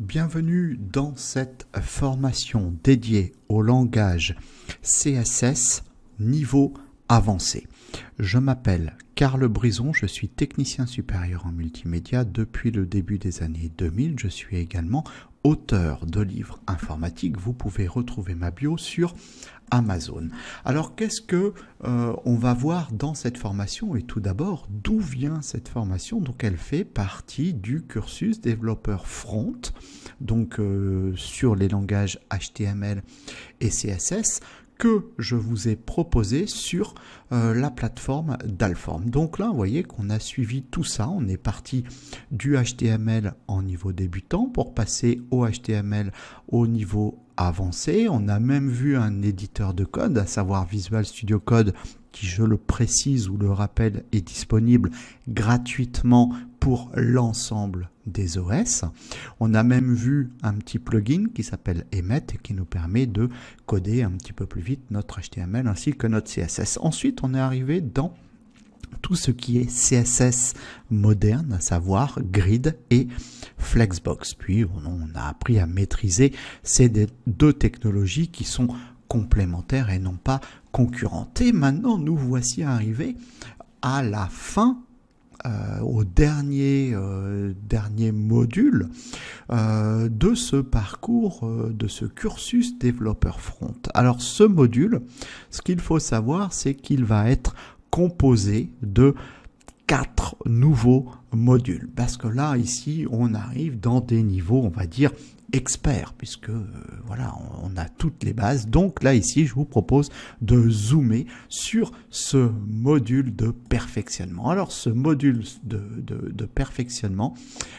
bienvenue dans cette formation dédiée au langage CSS niveau avancé. Je m'appelle Carl Brison, je suis technicien supérieur en multimédia depuis le début des années 2000. Je suis également auteur de livres informatiques. Vous pouvez retrouver ma bio sur Amazon. Alors qu'est-ce que on va voir dans cette formation et tout d'abord d'où vient cette formation? Donc elle fait partie du cursus développeur front, donc sur les langages HTML et CSS que je vous ai proposé sur la plateforme d'Alform. Donc là, vous voyez qu'on a suivi tout ça. On est parti du HTML en niveau débutant pour passer au HTML au niveau avancé. On a même vu un éditeur de code, à savoir Visual Studio Code, qui, je le précise ou le rappelle, est disponible gratuitement pour l'ensemble des OS. On a même vu un petit plugin qui s'appelle Emmet et qui nous permet de coder un petit peu plus vite notre HTML ainsi que notre CSS. Ensuite, on est arrivé dans tout ce qui est CSS moderne, à savoir Grid et Flexbox. Puis, on a appris à maîtriser ces deux technologies qui sont complémentaires et non pas concurrentes. Et maintenant, nous voici arrivés à la fin, au dernier module de ce parcours, de ce cursus développeur front. Alors ce module, ce qu'il faut savoir, c'est qu'il va être composé de 4 nouveaux modules. Parce que là, ici, on arrive dans des niveaux, on va dire, experts, puisque voilà, on a toutes les bases. Donc là, ici, je vous propose de zoomer sur ce module de perfectionnement. Alors, ce module de perfectionnement,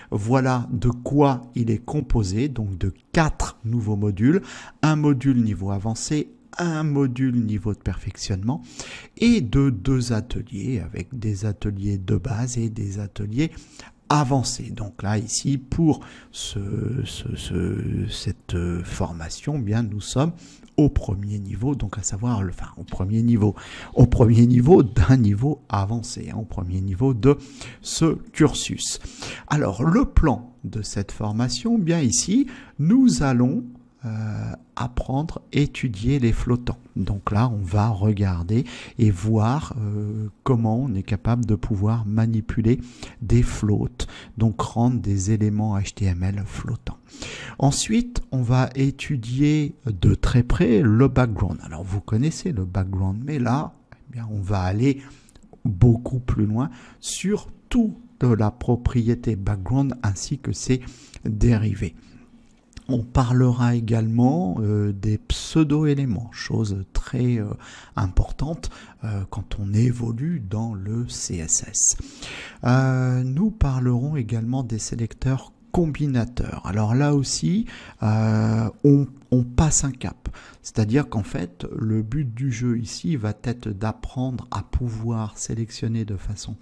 voilà de quoi il est composé, donc de 4 nouveaux modules, un module niveau avancé, un module niveau de perfectionnement et de 2 ateliers avec des ateliers de base et des ateliers avancés. Donc là, ici, pour cette formation, bien, nous sommes au premier niveau, donc à savoir, au premier niveau d'un niveau avancé, au premier niveau de ce cursus. Alors, le plan de cette formation, bien ici, nous allons apprendre, étudier les flottants. Donc là, on va regarder et voir comment on est capable de pouvoir manipuler des floats, donc rendre des éléments HTML flottants. Ensuite, on va étudier de très près le background. Alors, vous connaissez le background, mais là, eh bien, on va aller beaucoup plus loin sur toute la propriété background ainsi que ses dérivés. On parlera également des pseudo-éléments, chose très importante quand on évolue dans le CSS. Nous parlerons également des sélecteurs combinateurs. Alors là aussi, on passe un cap. C'est-à-dire qu'en fait, le but du jeu ici va être d'apprendre à pouvoir sélectionner de façon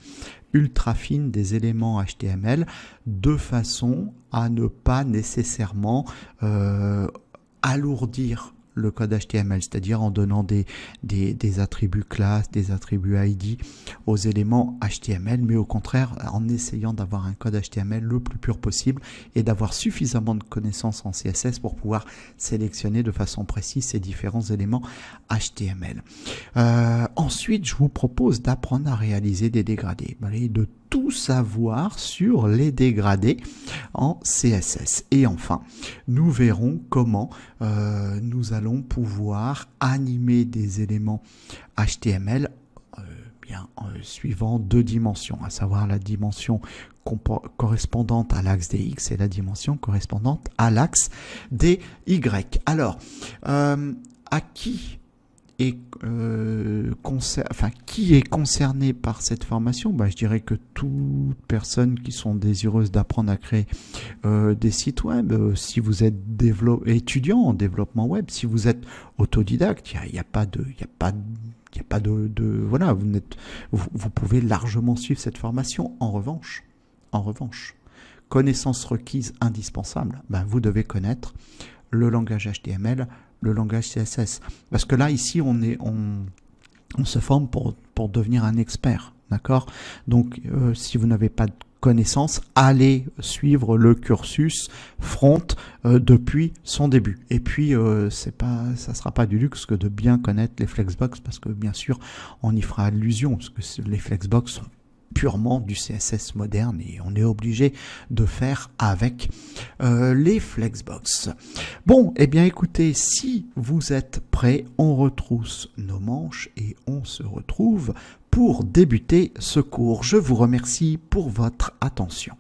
ultra fine des éléments HTML de façon à ne pas nécessairement alourdir le code HTML, c'est-à-dire en donnant des attributs classe, des attributs ID aux éléments HTML, mais au contraire en essayant d'avoir un code HTML le plus pur possible et d'avoir suffisamment de connaissances en CSS pour pouvoir sélectionner de façon précise ces différents éléments HTML. Ensuite, je vous propose d'apprendre à réaliser des dégradés, de tout savoir sur les dégradés en CSS. Et enfin, nous verrons comment nous allons pouvoir animer des éléments HTML suivant 2 dimensions, à savoir la dimension correspondante à l'axe des X et la dimension correspondante à l'axe des Y. Alors, à qui qui est concerné par cette formation? Je dirais que toutes personnes qui sont désireuses d'apprendre à créer des sites web, si vous êtes étudiant en développement web, si vous êtes autodidacte, il n'y a pas de voilà, vous pouvez largement suivre cette formation. En revanche, connaissances requises indispensables, vous devez connaître le langage HTML, le langage CSS. Parce que là, ici, on se forme pour devenir un expert. D'accord? Donc, si vous n'avez pas de connaissance, allez suivre le cursus front depuis son début. Et puis ça sera pas du luxe que de bien connaître les Flexbox, parce que bien sûr on y fera allusion, parce que les Flexbox sont purement du CSS moderne et on est obligé de faire avec les Flexbox. Bon, eh bien écoutez, si vous êtes prêts, on retrousse nos manches et on se retrouve pour débuter ce cours. Je vous remercie pour votre attention.